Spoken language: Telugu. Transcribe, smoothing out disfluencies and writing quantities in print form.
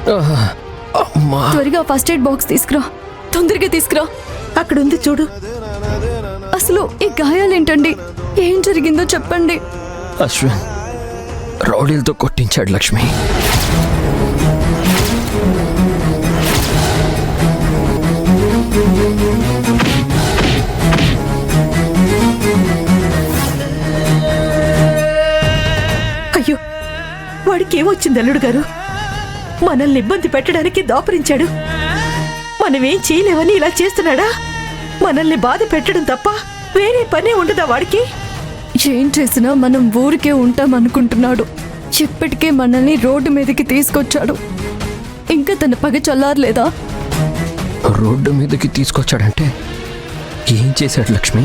త్వరగా ఫస్ట్ ఎయిడ్ బాక్స్ తీసుకురా, తొందరగా తీసుకురా. అక్కడ ఉంది చూడు. అసలు ఈ గాయాలేంటండి? ఏం జరిగిందో చెప్పండి. అశ్విన్ రౌడీలతో కొట్టించాడు లక్ష్మి. అయ్యో, వాడికి ఏమొచ్చింది అల్లుడు గారు? మనల్ని ఇబ్బంది పెట్టడానికి దాపరించాడు. మనమేం చేయలేమని ఇలా చేస్తున్నాడా? మనల్ని బాధ పెట్టడం తప్ప వేరే పనే ఉండదా వాడికి? ఏం చేసినా మనం ఊరికే ఉంటాం అనుకుంటున్నాడు. ఇప్పటికే మనల్ని రోడ్డు మీదకి తీసుకొచ్చాడు. ఇంకా తన పగ చల్లారలేదా? రోడ్డు మీదకి తీసుకొచ్చాడంటే ఏం చేశాడు లక్ష్మి?